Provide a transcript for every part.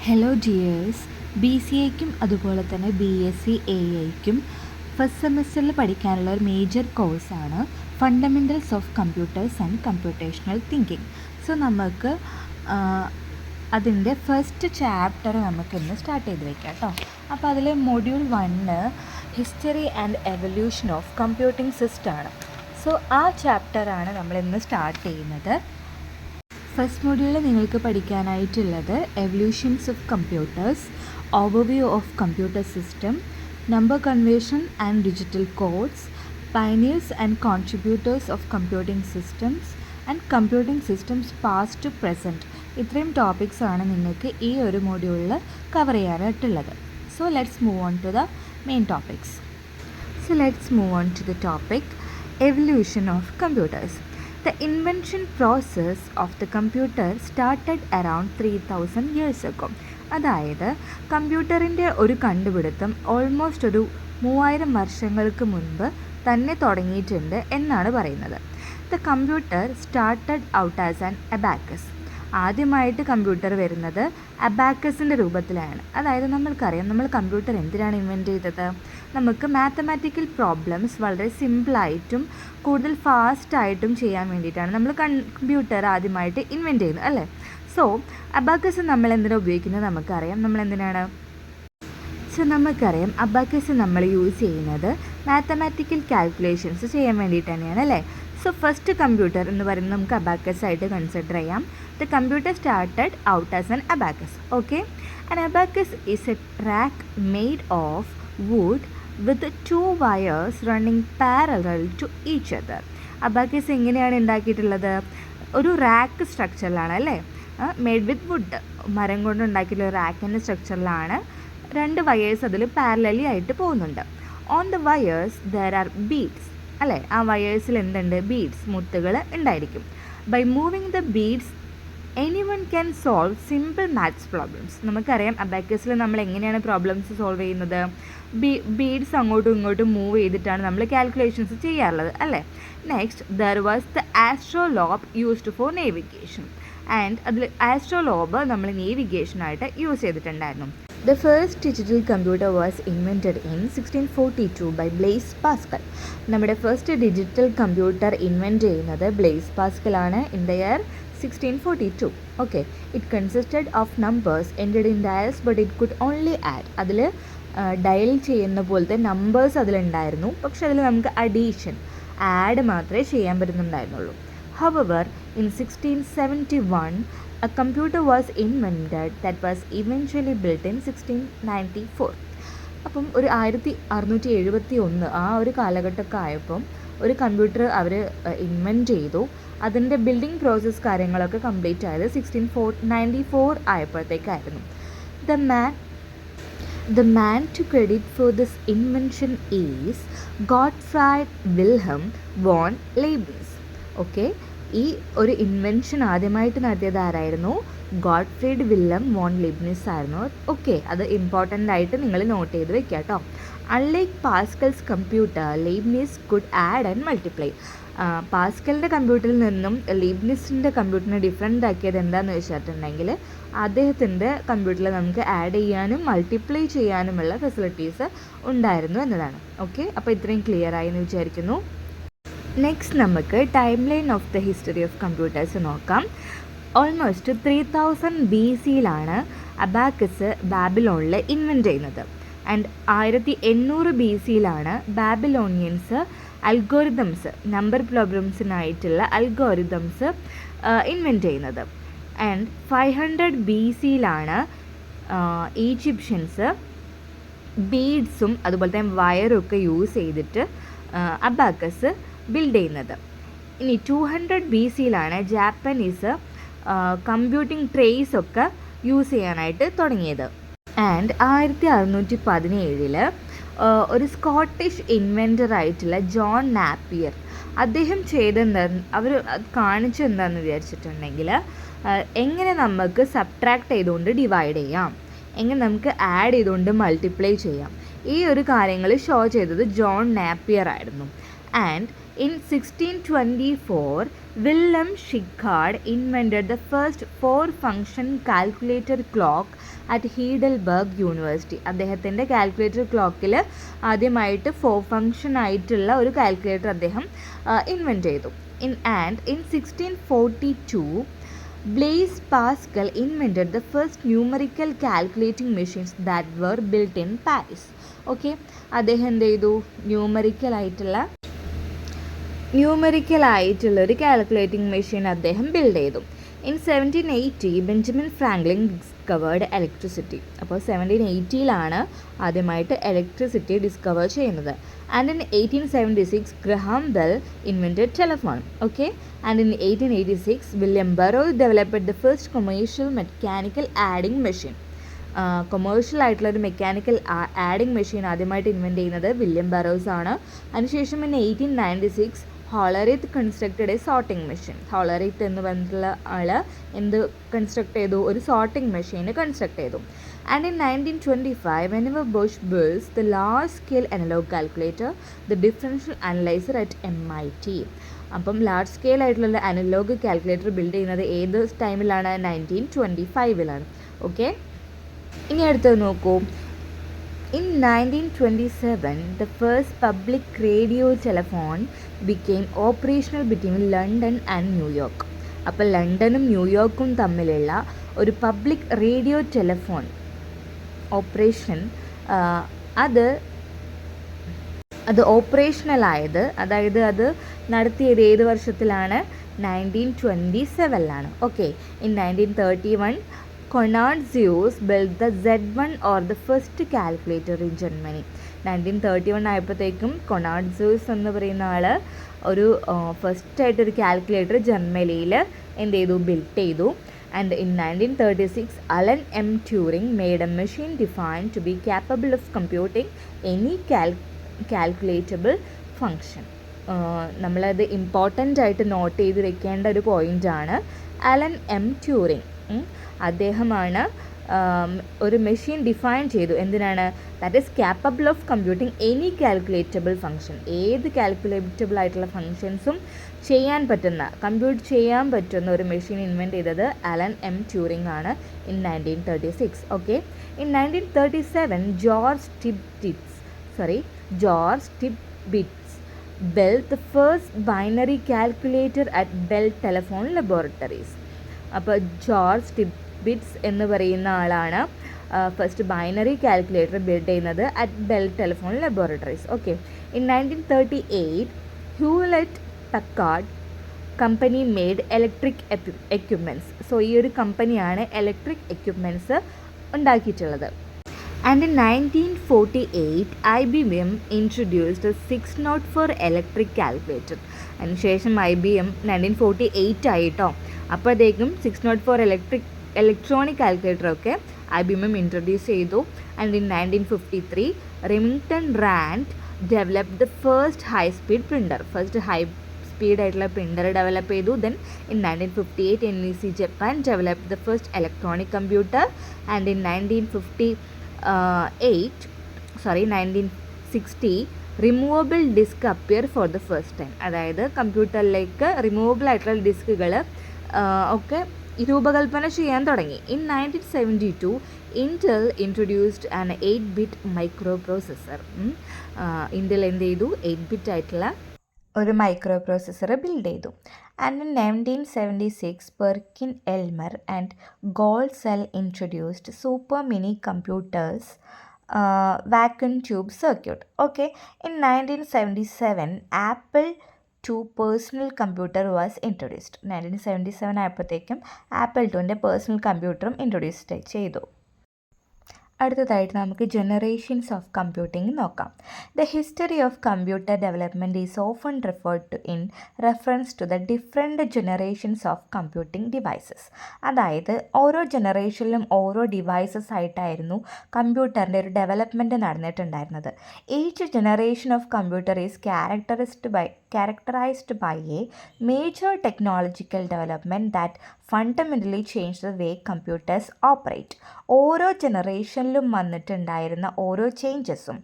Hello dears, BCAയ്ക്കും അതുപോലെ തന്നെ BSc AI-ക്കും first സെമസ്റ്ററിൽ പഠിക്കാനുള്ള ഒരു മേജർ കോഴ്സാണ് fundamentals of computers and computational thinking. So നമുക്ക് അതിൻ്റെ ഫസ്റ്റ് ചാപ്റ്റർ നമുക്കിന്ന് സ്റ്റാർട്ട് ചെയ്ത് വെക്കാം കേട്ടോ. അപ്പോൾ അതിൽ module 1 history and evolution of computing സിസ്റ്റമാണ്. സോ ആ ചാപ്റ്ററാണ് നമ്മളിന്ന് സ്റ്റാർട്ട് ചെയ്യുന്നത്. ഫസ്റ്റ് മൊഡ്യൂളിൽ നിങ്ങൾക്ക് പഠിക്കാനായിട്ടുള്ളത് evolutions of computers, overview of computer system, number conversion and digital codes, pioneers and contributors of computing systems and computing systems past to present. ഇത്രയും topics ആണ് നിങ്ങൾക്ക് ഈ ഒരു മൊഡ്യൂളിൽ കവർ ചെയ്യാനായിട്ടുള്ളത്. So let's move on to the main topics. So let's move on to the topic evolution of computers. The invention process of the computer started around 3000 years ago. അതായത് കമ്പ്യൂട്ടറിൻ്റെ ഒരു കണ്ടുപിടുത്തം ഓൾമോസ്റ്റ് ഒരു 3000 വർഷങ്ങൾക്ക് മുൻപ് തന്നെ തുടങ്ങിയിട്ടുണ്ട് എന്നാണ് പറയുന്നത്. The computer started out as an abacus. ആദ്യമായിട്ട് കമ്പ്യൂട്ടർ വരുന്നത് അബാക്കസിൻ്റെ രൂപത്തിലാണ്. അതായത് നമ്മൾക്കറിയാം, നമ്മൾ കമ്പ്യൂട്ടർ എന്തിനാണ് ഇൻവെൻറ്റ് ചെയ്തത്? നമുക്ക് മാത്തമാറ്റിക്കൽ പ്രോബ്ലംസ് വളരെ സിമ്പിളായിട്ടും കൂടുതൽ ഫാസ്റ്റായിട്ടും ചെയ്യാൻ വേണ്ടിയിട്ടാണ് നമ്മൾ കമ്പ്യൂട്ടർ ആദ്യമായിട്ട് ഇൻവെൻറ്റ് ചെയ്യുന്നത്, അല്ലേ? സോ അബാക്കസ് നമ്മൾ എന്തിനാണ് ഉപയോഗിക്കുന്നത്? നമുക്കറിയാം നമുക്കറിയാം അബാക്കസ് നമ്മൾ യൂസ് ചെയ്യുന്നത് മാത്തമാറ്റിക്കൽ കാൽക്കുലേഷൻസ് ചെയ്യാൻ വേണ്ടിയിട്ട് തന്നെയാണ്, അല്ലേ? സോ ഫസ്റ്റ് കമ്പ്യൂട്ടർ എന്ന് പറയുന്നത് നമുക്ക് അബാക്കസ് ആയിട്ട് കൺസിഡർ ചെയ്യാം. The computer started out as an abacus. Okay, an abacus is a track made of wood with 2 wires running parallel to each other. Abacus എങ്ങനെയാണ് ഉണ്ടാക്കിയിട്ടുള്ളത്? ഒരു റാക്ക് സ്ട്രക്ചറിലാണ്, അല്ലേ? മെയ്ഡ് വിത്ത് വുഡ്, മരം കൊണ്ട് ഉണ്ടാക്കിയിട്ടുള്ള റാക്കിൻ്റെ സ്ട്രക്ചറിലാണ് 2 വയേഴ്സ് അതിൽ പാരലലി ആയിട്ട് പോകുന്നുണ്ട്. On the wires there are beads, അല്ലേ? ആ വയേഴ്സിൽ എന്തുണ്ട്? ബീഡ്സ്, മുത്തുകൾ ഉണ്ടായിരിക്കും. By moving the beads anyone can solve simple maths problems. നമുക്കറിയാം അബാക്കസിൽ നമ്മൾ എങ്ങനെയാണ് പ്രോബ്ലംസ് സോൾവ് ചെയ്യുന്നത്? ബീഡ്സ് അങ്ങോട്ടും ഇങ്ങോട്ടും മൂവ് ചെയ്തിട്ടാണ് നമ്മൾ കാൽക്കുലേഷൻസ് ചെയ്യാറുള്ളത്, അല്ലേ? Next there was the astrolabe used for navigation. And അതിൽ ആസ്ട്രോലോബ് നമ്മൾ നേവിഗേഷനായിട്ട് യൂസ് ചെയ്തിട്ടുണ്ടായിരുന്നു. The first digital computer was invented in 1642 by Blaise Pascal. നമ്മുടെ ഫസ്റ്റ് ഡിജിറ്റൽ കമ്പ്യൂട്ടർ ഇൻവെൻറ്റ് ചെയ്യുന്നത് ബ്ലെയ്സ് പാസ്കൽ ആണ് in the year 1642. Okay, it consisted of numbers entered in dials but it could only add. അതിൽ dial ചെയ്യുന്ന പോലത്തെ numbers അതിലുണ്ടായിരുന്നു, പക്ഷെ അതിൽ നമുക്ക് addition, add മാത്രമേ ചെയ്യാൻ പറ്റുന്നുണ്ടായിരുന്നുള്ളൂ. However, in 1671, a computer was invented that was eventually built in 1694. അപ്പം ഒരു 1671 ആ ഒരു കാലഘട്ടമൊക്കെ ആയപ്പം ഒരു കമ്പ്യൂട്ടർ അവർ ഇൻവെൻറ്റ് ചെയ്തു. അതിൻ്റെ ബിൽഡിംഗ് പ്രോസസ്സ് കാര്യങ്ങളൊക്കെ കംപ്ലീറ്റ് ആയത് 1694 ആയപ്പോഴത്തേക്കായിരുന്നു. The man to credit for this invention is Gottfried Wilhelm von Leibniz. Okay, ഈ ഒരു ഇൻവെൻഷൻ ആദ്യമായിട്ട് നടത്തിയത് ആരായിരുന്നു? ഗോഡ്ഫ്രീഡ് വില്ലം വോൺ ലീബ്നിസ് ആയിരുന്നു. ഓക്കെ, അത് ഇമ്പോർട്ടൻ്റ് ആയിട്ട് നിങ്ങൾ നോട്ട് ചെയ്ത് വെക്കുക കേട്ടോ. Unlike Pascal's computer, Leibniz could add and multiply. പാസ്കലിൻ്റെ കമ്പ്യൂട്ടറിൽ നിന്നും ലീബ്നിസിൻ്റെ കമ്പ്യൂട്ടറിനെ ഡിഫറെൻ്റ് ആക്കിയത് എന്താണെന്ന് വെച്ചിട്ടുണ്ടെങ്കിൽ അദ്ദേഹത്തിൻ്റെ കമ്പ്യൂട്ടറിൽ നമുക്ക് ആഡ് ചെയ്യാനും മൾട്ടിപ്ലൈ ചെയ്യാനുമുള്ള ഫെസിലിറ്റീസ് ഉണ്ടായിരുന്നു എന്നതാണ്. ഓക്കെ, അപ്പോൾ ഇത്രയും ക്ലിയർ ആയി എന്ന് വിചാരിക്കുന്നു. നെക്സ്റ്റ് നമുക്ക് timeline of the history of computers നോക്കാം. ഓൾമോസ്റ്റ് 3000 BCയിലാണ് അബാക്കസ് ബാബിലോണിൽ ഇൻവെൻറ്റ് ചെയ്യുന്നത്. ആൻഡ് 1800 BCയിലാണ് ബാബിലോണിയൻസ് അൽഗോരിതംസ്, നമ്പർ പ്രോബ്ലംസിനായിട്ടുള്ള അൽഗോരിതംസ് ഇൻവെൻറ്റ് ചെയ്യുന്നത്. ആൻഡ് 500 BCയിലാണ് ഈജിപ്ഷ്യൻസ് ബീഡ്സും അതുപോലെ തന്നെ വയറും ഒക്കെ യൂസ് ചെയ്തിട്ട് അബാക്കസ് ബിൽഡ് ചെയ്യുന്നത്. ഇനി 200 BCയിലാണ് ജാപ്പനീസ് കമ്പ്യൂട്ടിംഗ് ട്രേസ് ഒക്കെ യൂസ് ചെയ്യാനായിട്ട് തുടങ്ങിയത്. ആൻഡ് 1617 ഒരു സ്കോട്ടിഷ് ഇൻവെൻറ്ററായിട്ടുള്ള ജോൺ നാപ്പിയർ അദ്ദേഹം അവർ കാണിച്ചെന്താണെന്ന് വിചാരിച്ചിട്ടുണ്ടെങ്കിൽ എങ്ങനെ നമുക്ക് സബ്ട്രാക്ട് ചെയ്തുകൊണ്ട് ഡിവൈഡ് ചെയ്യാം, എങ്ങനെ നമുക്ക് ആഡ് ചെയ്തുകൊണ്ട് മൾട്ടിപ്ലൈ ചെയ്യാം, ഈ ഒരു കാര്യങ്ങൾ ഷോ ചെയ്തത് ജോൺ നാപ്പിയർ ആയിരുന്നു. And In 1624, Wilhelm Schickard invented the first four-function calculator clock at Heidelberg University. അദ്ദേഹത്തിൻ്റെ കാൽക്കുലേറ്റർ ക്ലോക്കിൽ ആദ്യമായിട്ട് 4 ഫങ്ഷൻ ആയിട്ടുള്ള ഒരു കാൽക്കുലേറ്റർ അദ്ദേഹം ഇൻവെൻറ്റ് ചെയ്തു. In 1642, Blaise Pascal invented the first numerical calculating machines that were built in Paris. Okay, അദ്ദേഹം എന്ത് ചെയ്തു? ന്യൂമറിക്കലായിട്ടുള്ളൊരു കാൽക്കുലേറ്റിംഗ് മെഷീൻ അദ്ദേഹം ബിൽഡ് ചെയ്തു. In 1780 Benjamin Franklin discovered electricity. അപ്പോൾ 1780 ആദ്യമായിട്ട് ഇലക്ട്രിസിറ്റി ഡിസ്കവർ ചെയ്യുന്നത്. And in 1876 Graham Bell invented telephone. Okay, and in 1886 William Burroughs developed the first commercial mechanical adding machine. Commercial ആയിട്ടുള്ളൊരു മെക്കാനിക്കൽ ആഡിംഗ് മെഷീൻ ആദ്യമായിട്ട് invent ചെയ്യുന്നത് William Burroughs ആണ്. അതിനുശേഷം in 1896 Hollerith constructed a sorting machine. Hollerith എന്ന് പറഞ്ഞിട്ടുള്ള ആൾ എന്ത് construct ചെയ്തു? ഒരു സോർട്ടിംഗ് മെഷീന് കൺസ്ട്രക്ട് ചെയ്തു. And in 1925 whenever Bosch builds the large scale analog calculator, the differential analyzer at MIT. അപ്പം ലാർജ് സ്കെയിൽ ആയിട്ടുള്ള അനലോഗ് കാൽക്കുലേറ്റർ ബിൽഡ് ചെയ്യുന്നത് ഏത് ടൈമിലാണ്? 1925. ഓക്കെ, ഇനി അടുത്തത് നോക്കൂ. In 1927, the first public radio telephone became operational between London and New York. അപ്പോൾ ലണ്ടനും ന്യൂയോർക്കും തമ്മിലുള്ള ഒരു പബ്ലിക് റേഡിയോ ടെലിഫോൺ ഓപ്പറേഷൻ അത് ഓപ്പറേഷണലായത്, അതായത് അത് നടത്തിയത് ഏത് വർഷത്തിലാണ്? 1927. Okay, in 1931 Konrad Zuse built the Z1 or the first calculator in Germany. 1931 ആയപ്പോഴത്തേക്കും കൊണാർഡ് സൂസ് എന്ന് പറയുന്ന ആൾ ഒരു ഫസ്റ്റായിട്ടൊരു കാൽക്കുലേറ്റർ ജർമ്മനിയിൽ എന്ത് ചെയ്തു? ബിൽഡ് ചെയ്തു. And in 1936 Alan M Turing made a machine defined to be capable of computing any calculatable function. നമ്മളത് important ആയിട്ട് നോട്ട് ചെയ്ത് വെക്കേണ്ട ഒരു പോയിൻ്റാണ്. അലൻ എം ട്യൂറിംഗ് അദ്ദേഹമാണ് ഒരു മെഷീൻ ഡിഫൈൻ ചെയ്തു. എന്തിനാണ്? That is capable of computing any calculable function. ഏത് കാൽക്കുലേറ്റബിൾ ആയിട്ടുള്ള ഫങ്ഷൻസും കമ്പ്യൂട്ട് ചെയ്യാൻ പറ്റുന്ന ഒരു മെഷീൻ ഇൻവെൻറ്റ് ചെയ്തത് അലൻ എം ട്യൂറിംഗ് ആണ് in 1936. Okay, in 1937 George Tibbitts built the first binary calculator at Bell Telephone Laboratories. അപ്പോൾ ജോർജ് ടിബ്ബിറ്റ്സ് എന്ന് പറയുന്ന ആളാണ് ഫസ്റ്റ് ബൈനറി കാൽക്കുലേറ്റർ ബിൽഡ് ചെയ്യുന്നത് at Bell Telephone Laboratories. Okay, in 1938 Hewlett Packard company made electric equipments. So ഈ ഒരു കമ്പനിയാണ് electric equipments ഉണ്ടാക്കിയിട്ടുള്ളത്. And in 1948 IBM introduced 604 electric calculator. അതിനുശേഷം IBM 1948 ആയിട്ടോ, അപ്പോഴത്തേക്കും 604 ഇലക്ട്രോണിക് കാൽക്കുലേറ്ററൊക്കെ IBM ഇൻട്രൊഡ്യൂസ് ചെയ്തു. And in 1953 Remington Rand developed the first high speed printer. First high സ്പീഡായിട്ടുള്ള പ്രിൻ്റർ ഡെവലപ്പ് ചെയ്തു. Then in 1958 NEC Japan developed the first electronic computer. And in 1960 removable disk appear for the first time. അതായത് കമ്പ്യൂട്ടറിലേക്ക് removable ആയിട്ടുള്ള ഡിസ്കുകൾ ഒക്കെ രൂപകൽപ്പന ചെയ്യാൻ തുടങ്ങി. In 1972 Intel introduced an 8-bit microprocessor. Intel എന്ത് ചെയ്തു? 8-bit ആയിട്ടുള്ള ഒരു മൈക്രോ പ്രോസസ്സർ ബിൽഡ് ചെയ്തു. And in 1976 Perkin Elmer and Gould SEL introduced super mini computers vacuum tube circuit. Okay, in 1977 Apple II personal computer was introduced. 1977 ആയപ്പോഴത്തേക്കും Apple IIൻ്റെ personal കമ്പ്യൂട്ടറും introduce ചെയ്തു. അടുത്തതായിട്ട് നമുക്ക് ജനറേഷൻസ് ഓഫ് കമ്പ്യൂട്ടിംഗ് നോക്കാം. The history of computer development is often referred to in reference to the different generations of computing devices. അതായത് ഓരോ ജനറേഷനിലും ഓരോ ഡിവൈസസ് ആയിട്ടായിരുന്നു കമ്പ്യൂട്ടറിൻ്റെ ഒരു ഡെവലപ്മെൻറ്റ് നടന്നിട്ടുണ്ടായിരുന്നത്. Each generation of computer is characterized by characterized by a major technological development that fundamentally changed the way computers operate. ഓരോ ജനറേഷനിലും വന്നിട്ടുണ്ടായിരുന്ന ഓരോ ചേഞ്ചസും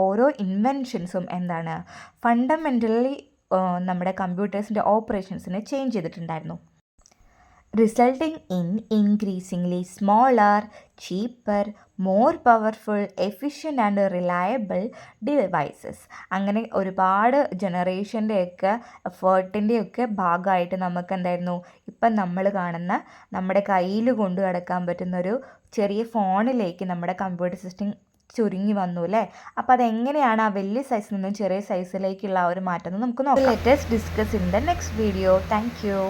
ഓരോ ഇൻവെൻഷൻസും എന്താണ് ഫണ്ടമെൻ്റലി നമ്മുടെ കമ്പ്യൂട്ടേഴ്സിൻ്റെ ഓപ്പറേഷൻസിനെ ചേഞ്ച് ചെയ്തിട്ടുണ്ടായിരുന്നു, resulting in increasingly smaller, cheaper, more powerful, efficient and reliable devices. അങ്ങനെ ഒരുപാട് ജനറേഷൻ്റെയൊക്കെ എഫേർട്ടിൻ്റെയൊക്കെ ഭാഗമായിട്ട് നമുക്ക് എന്തായിരുന്നു ഇപ്പം നമ്മൾ കാണുന്ന നമ്മുടെ കയ്യിൽ കൊണ്ടു നടക്കാൻ പറ്റുന്നൊരു ചെറിയ ഫോണിലേക്ക് നമ്മുടെ കമ്പ്യൂട്ടർ സിസ്റ്റം ചുരുങ്ങി വന്നു അല്ലേ. അപ്പോൾ അതെങ്ങനെയാണ് ആ വലിയ സൈസിൽ നിന്നും ചെറിയ സൈസിലേക്കുള്ള ആ ഒരു മാറ്റം നമുക്ക് നോക്കാം. Let us discuss in the next video. Thank you.